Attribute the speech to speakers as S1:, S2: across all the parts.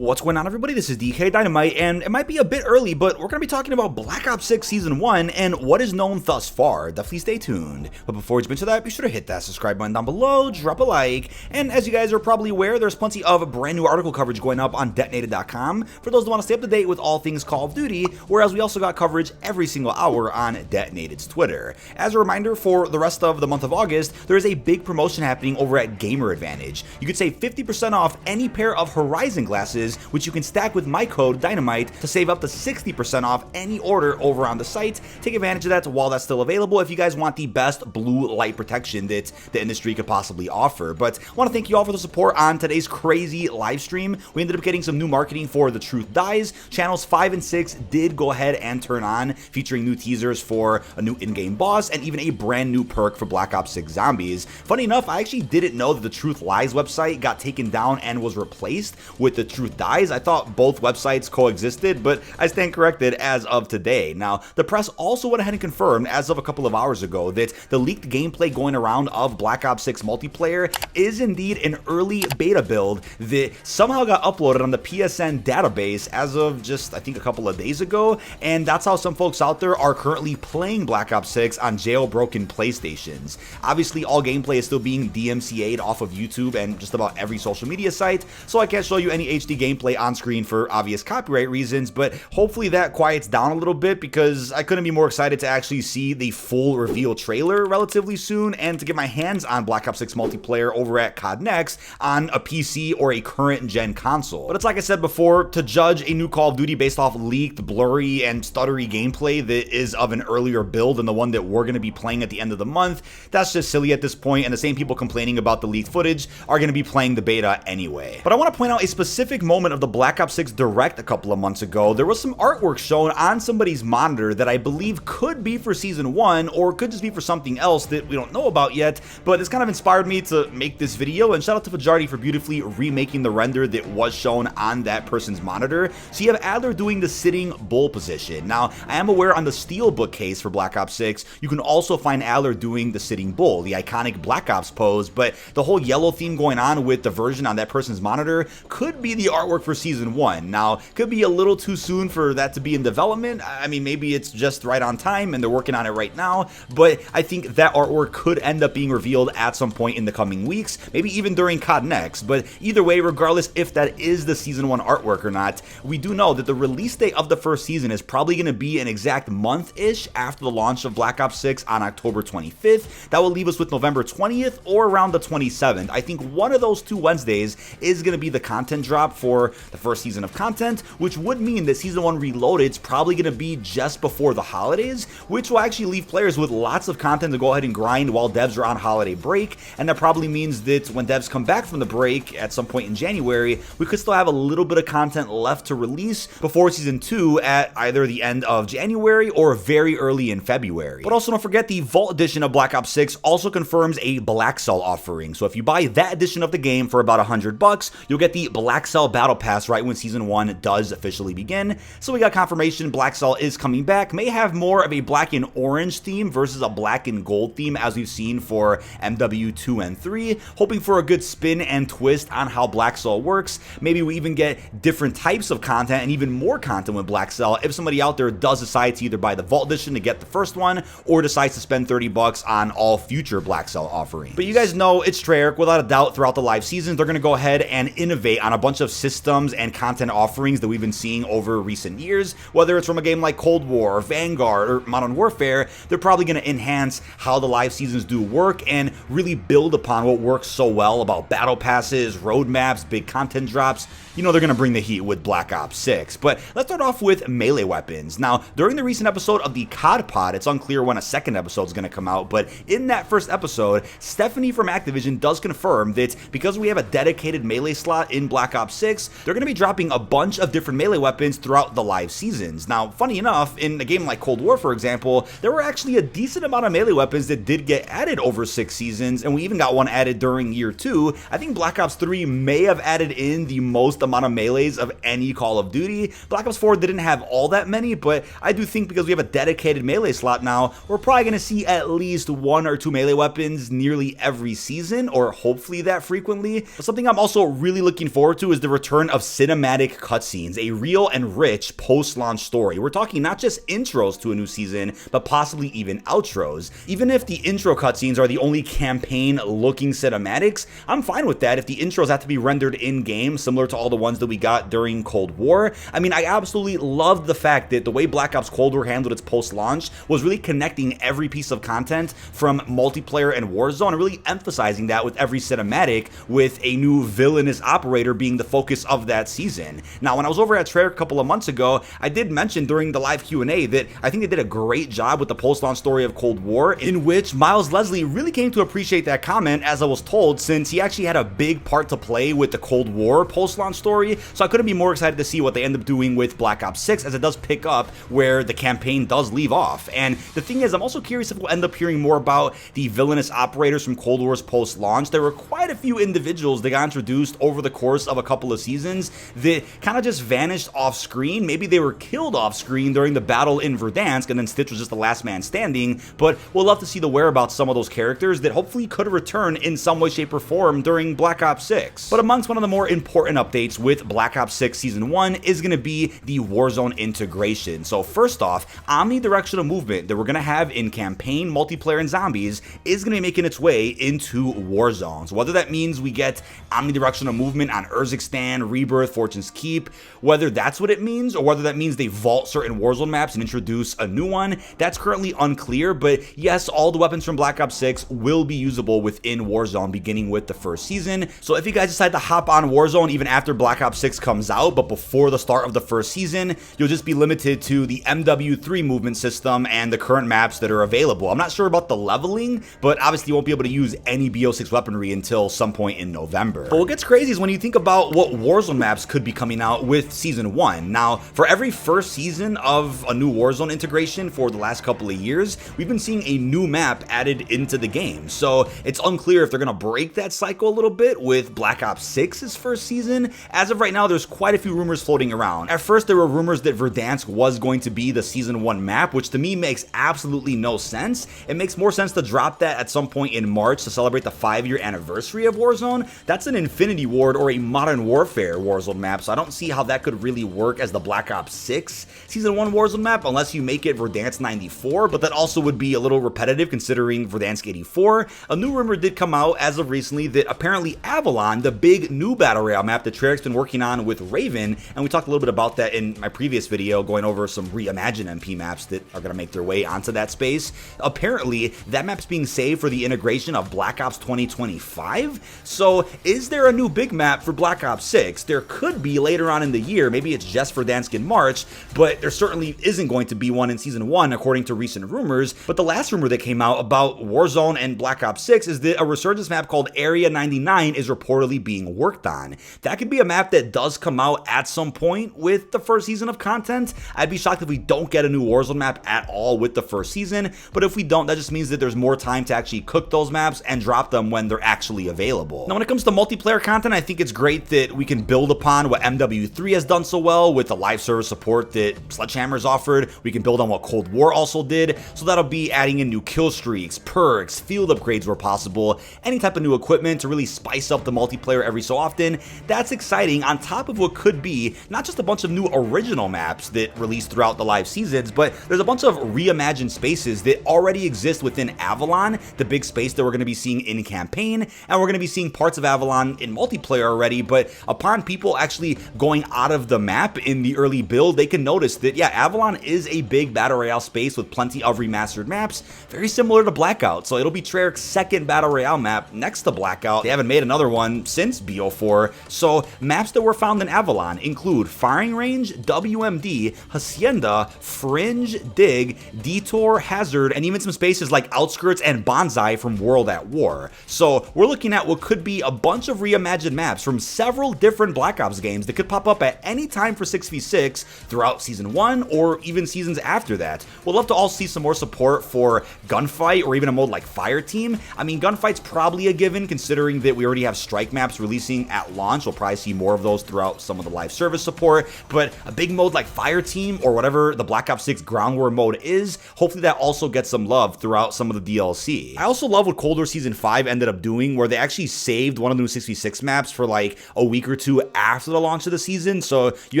S1: What's going on, everybody? This is dkdynamite, and it might be a bit early, but we're going to be talking about Black Ops 6 Season 1 and what is known thus far. Definitely stay tuned. But before we jump into that, be sure to hit that subscribe button down below, drop a like, and as you guys are probably aware, there's plenty of brand new article coverage going up on detonated.com for those that want to stay up to date with all things Call of Duty, whereas we also got coverage every single hour on Detonated's Twitter. As a reminder, for the rest of the month of August, there is a big promotion happening over at Gamer Advantage. You could save 50% off any pair of Horizon glasses, which you can stack with my code Dynamite to save up to 60% off any order over on the site. Take advantage of that while that's still available if you guys want the best blue light protection that the industry could possibly offer. But I want to thank you all for the support on today's crazy live stream. We ended up getting some new marketing for The Truth Dies. Channels 5 and 6 did go ahead and turn on, featuring new teasers for a new in-game boss and even a brand new perk for Black Ops 6 Zombies. Funny enough, I actually didn't know that the Truth Lies website got taken down and was replaced with The Truth Dies. I thought both websites coexisted, but I stand corrected as of today. Now, the press also went ahead and confirmed as of a couple of hours ago that the leaked gameplay going around of Black Ops 6 multiplayer is indeed an early beta build that somehow got uploaded on the PSN database as of just, I think, a couple of days ago, and that's how some folks out there are currently playing Black Ops 6 on jailbroken PlayStations. Obviously, all gameplay is still being DMCA'd off of YouTube and just about every social media site, so I can't show you any HD gameplay on screen for obvious copyright reasons, but hopefully that quiets down a little bit because I couldn't be more excited to actually see the full reveal trailer relatively soon and to get my hands on Black Ops 6 multiplayer over at COD Next on a PC or a current gen console. But it's like I said before, to judge a new Call of Duty based off leaked, blurry, and stuttery gameplay that is of an earlier build than the one that we're going to be playing at the end of the month, that's just silly at this point, and the same people complaining about the leaked footage are going to be playing the beta anyway. But I want to point out a specific moment of the Black Ops 6 Direct a couple of months ago. There was some artwork shown on somebody's monitor that I believe could be for Season 1 or could just be for something else that we don't know about yet, but it's kind of inspired me to make this video, and shout out to Fajardi for beautifully remaking the render that was shown on that person's monitor. So you have Adler doing the sitting bull position. Now, I am aware on the Steelbook case for Black Ops 6, you can also find Adler doing the sitting bull, the iconic Black Ops pose, but the whole yellow theme going on with the version on that person's monitor could be the artwork for Season 1. Now, could be a little too soon for that to be in development. I mean, maybe it's just right on time and they're working on it right now, but I think that artwork could end up being revealed at some point in the coming weeks, maybe even during COD Next. But either way, regardless if that is the Season 1 artwork or not, we do know that the release date of the first season is probably going to be an exact month-ish after the launch of Black Ops 6 on October 25th. That will leave us with November 20th or around the 27th. I think one of those two Wednesdays is going to be the content drop for the first season of content, which would mean that Season 1 Reloaded is probably going to be just before the holidays, which will actually leave players with lots of content to go ahead and grind while devs are on holiday break, and that probably means that when devs come back from the break at some point in January, we could still have a little bit of content left to release before Season 2 at either the end of January or very early in February. But also don't forget, the Vault Edition of Black Ops 6 also confirms a Blackcell offering, so if you buy that edition of the game for about $100, you'll get the Blackcell Battle Pass right when Season 1 does officially begin. So we got confirmation Blackcell is coming back, may have more of a black and orange theme versus a black and gold theme as we've seen for MW2 and 3, hoping for a good spin and twist on how Blackcell works. Maybe we even get different types of content and even more content with Blackcell if somebody out there does decide to either buy the Vault Edition to get the first one or decides to spend $30 on all future Blackcell offerings. But you guys know it's Treyarch. Without a doubt, throughout the live seasons, they're going to go ahead and innovate on a bunch of systems and content offerings that we've been seeing over recent years. Whether it's from a game like Cold War or Vanguard or Modern Warfare, they're probably going to enhance how the live seasons do work and really build upon what works so well about battle passes, roadmaps, big content drops. You know they're going to bring the heat with Black Ops 6. But let's start off with melee weapons. Now, during the recent episode of the COD Pod, it's unclear when a second episode is going to come out, but in that first episode, Stephanie from Activision does confirm that because we have a dedicated melee slot in Black Ops 6, they're going to be dropping a bunch of different melee weapons throughout the live seasons. Now, funny enough, in a game like Cold War, for example, there were actually a decent amount of melee weapons that did get added over 6 seasons, and we even got one added during year 2. I think Black Ops 3 may have added in the most amount of melees of any Call of Duty. Black Ops 4 didn't have all that many, but I do think because we have a dedicated melee slot now, we're probably going to see at least 1 or 2 melee weapons nearly every season, or hopefully that frequently. But something I'm also really looking forward to is the return of cinematic cutscenes, a real and rich post-launch story. We're talking not just intros to a new season, but possibly even outros. Even if the intro cutscenes are the only campaign-looking cinematics, I'm fine with that if the intros have to be rendered in-game, similar to all the ones that we got during Cold War. I mean, I absolutely loved the fact that the way Black Ops Cold War handled its post-launch was really connecting every piece of content from multiplayer and Warzone, and really emphasizing that with every cinematic, with a new villainous operator being the focus of that season. Now, when I was over at Treyarch a couple of months ago, I did mention during the live Q&A that I think they did a great job with the post-launch story of Cold War, in which Miles Leslie really came to appreciate that comment, as I was told, since he actually had a big part to play with the Cold War post-launch story. So I couldn't be more excited to see what they end up doing with Black Ops 6, as it does pick up where the campaign does leave off. And the thing is, I'm also curious if we'll end up hearing more about the villainous operators from Cold War's post-launch. There were quite a few individuals that got introduced over the course of a couple of seasons that kind of just vanished off screen. Maybe they were killed off screen during the battle in Verdansk, and then Stitch was just the last man standing, but we'll love to see the whereabouts of some of those characters that hopefully could return in some way, shape, or form during Black Ops 6. But amongst one of the more important updates with Black Ops 6 Season 1 is going to be the Warzone integration. So first off, omnidirectional movement that we're going to have in campaign, multiplayer, and zombies is going to be making its way into Warzone. So whether that means we get omnidirectional movement on Urzikstan, Rebirth, Fortune's Keep, whether that's what it means, or whether that means they vault certain Warzone maps and introduce a new one, that's currently unclear. But yes, all the weapons from Black Ops 6 will be usable within Warzone beginning with the first season. So if you guys decide to hop on Warzone even after Black Ops 6 comes out, but before the start of the first season, you'll just be limited to the MW3 movement system and the current maps that are available. I'm not sure about the leveling, but obviously you won't be able to use any BO6 weaponry until some point in November. But what gets crazy is when you think about what Warzone maps could be coming out with Season 1. Now, for every first season of a new Warzone integration for the last couple of years, we've been seeing a new map added into the game. So it's unclear if they're going to break that cycle a little bit with Black Ops 6's first season. As of right now, there's quite a few rumors floating around. At first, there were rumors that Verdansk was going to be the Season 1 map, which to me makes absolutely no sense. It makes more sense to drop that at some point in March to celebrate the 5-year anniversary of Warzone. That's an Infinity Ward or a Modern Warfare Warzone map, so I don't see how that could really work as the Black Ops 6 Season 1 Warzone map unless you make it Verdansk 94, but that also would be a little repetitive considering Verdansk 84. A new rumor did come out as of recently that apparently Avalon, the big new Battle Royale map that Treyarch's been working on with Raven, and we talked a little bit about that in my previous video going over some reimagined MP maps that are going to make their way onto that space. Apparently, that map's being saved for the integration of Black Ops 2025. So is there a new big map for Black Ops 6? There could be later on in the year. Maybe it's just Verdansk in March, but there certainly isn't going to be one in Season 1 according to recent rumors. But the last rumor that came out about Warzone and Black Ops 6 is that a resurgence map called Area 99 is reportedly being worked on. That could be a map that does come out at some point with the first season of content. I'd be shocked if we don't get a new Warzone map at all with the first season, but if we don't, that just means that there's more time to actually cook those maps and drop them when they're actually available. Now, when it comes to multiplayer content, I think it's great that we can build upon what MW3 has done so well with the live service support that Sledgehammer's offered. We can build on what Cold War also did, so that'll be adding in new kill streaks, perks, field upgrades where possible, any type of new equipment to really spice up the multiplayer every so often. That's exciting, on top of what could be not just a bunch of new original maps that release throughout the live seasons, but there's a bunch of reimagined spaces that already exist within Avalon, the big space that we're going to be seeing in campaign, and we're going to be seeing parts of Avalon in multiplayer already. But upon people actually going out of the map in the early build, they can notice that, yeah, Avalon is a big Battle Royale space with plenty of remastered maps, very similar to Blackout. So it'll be Treyarch's second Battle Royale map next to Blackout. They haven't made another one since BO4. So maps that were found in Avalon include Firing Range, WMD, Hacienda, Fringe, Dig, Detour, Hazard, and even some spaces like Outskirts and Bonsai from World at War. So we're looking at what could be a bunch of reimagined maps from several different Black Ops games that could pop up at any time for 6v6 throughout Season 1 or even seasons after that. We'll love to all see some more support for Gunfight or even a mode like Fireteam. I mean, Gunfight's probably a given considering that we already have strike maps releasing at launch. We'll probably see see more of those throughout some of the live service support. But a big mode like Fire Team or whatever the Black Ops 6 Ground War mode is, hopefully that also gets some love throughout some of the DLC. I also love what Cold War Season 5 ended up doing, where they actually saved one of the new 66 maps for like a week or two after the launch of the season. So you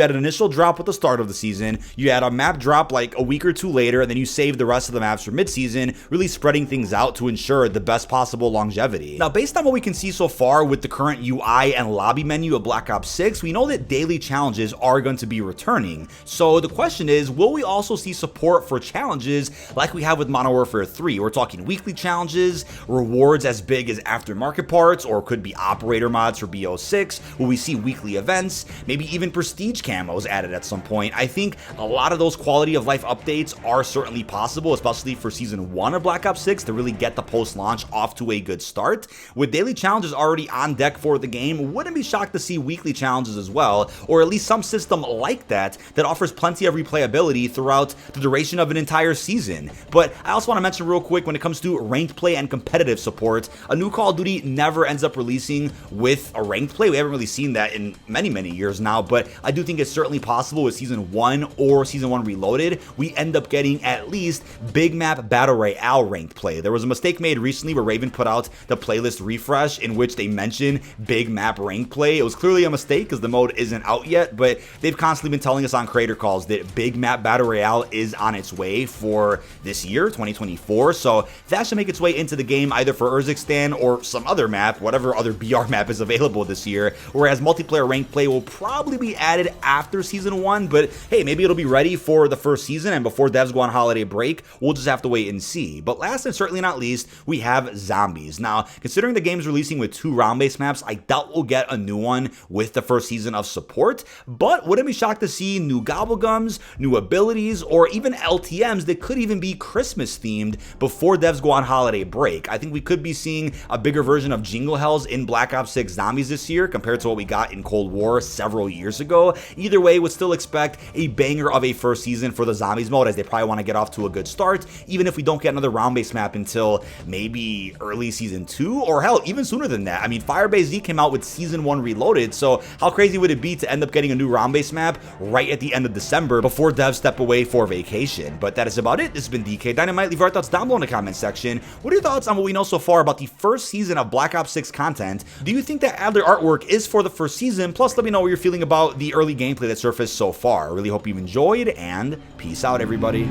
S1: had an initial drop at the start of the season, you had a map drop like a week or two later, and then you saved the rest of the maps for mid-season, really spreading things out to ensure the best possible longevity. Now, based on what we can see so far with the current UI and lobby menu of Black Ops 6, we know that daily challenges are going to be returning. So the question is, will we also see support for challenges like we have with Modern Warfare 3? We're talking weekly challenges, rewards as big as aftermarket parts, or could be operator mods for BO6. Will we see weekly events, maybe even prestige camos added at some point? I think a lot of those quality of life updates are certainly possible, especially for Season 1 of Black Ops 6 to really get the post-launch off to a good start. With daily challenges already on deck for the game, wouldn't be shocked to see weekly challenges as well, or at least some system like that that offers plenty of replayability throughout the duration of an entire season. But I also want to mention real quick, when it comes to ranked play and competitive support, a new Call of Duty never ends up releasing with a ranked play. We haven't really seen that in many years now, but I do think it's certainly possible with Season 1 or Season 1 Reloaded, we end up getting at least big map battle royale ranked play. There was a mistake made recently where Raven put out the playlist refresh in which they mentioned big map ranked play. It was clearly a mistake because the mode isn't out yet, but they've constantly been telling us on creator calls that big map battle royale is on its way for this year, 2024, so that should make its way into the game either for Urzikstan or some other map, whatever other BR map is available this year, whereas multiplayer ranked play will probably be added after Season 1, but hey, maybe it'll be ready for the first season, and before devs go on holiday break, we'll just have to wait and see. But last and certainly not least, we have zombies. Now, considering the game's releasing with 2 round-based maps, I doubt we'll get a new one with the first season of support, but wouldn't be shocked to see new gobblegums, new abilities, or even LTMs that could even be Christmas themed before devs go on holiday break. I think we could be seeing a bigger version of Jingle Hells in Black Ops 6 Zombies this year compared to what we got in Cold War several years ago. Either way, would still expect a banger of a first season for the Zombies mode, as they probably want to get off to a good start, even if we don't get another round-based map until maybe early Season 2, or hell, even sooner than that. I mean, Firebase Z came out with Season 1 Reloaded, so how crazy would it be to end up getting a new round-based map right at the end of December before devs step away for vacation? But that is about it. This has been dkdynamite. Leave our thoughts down below in the comment section. What are your thoughts on what we know so far about the first season of Black Ops 6 content? Do you think that Adler artwork is for the first season? Plus, let me know what you're feeling about the early gameplay that surfaced so far. I really hope you've enjoyed, and peace out, everybody.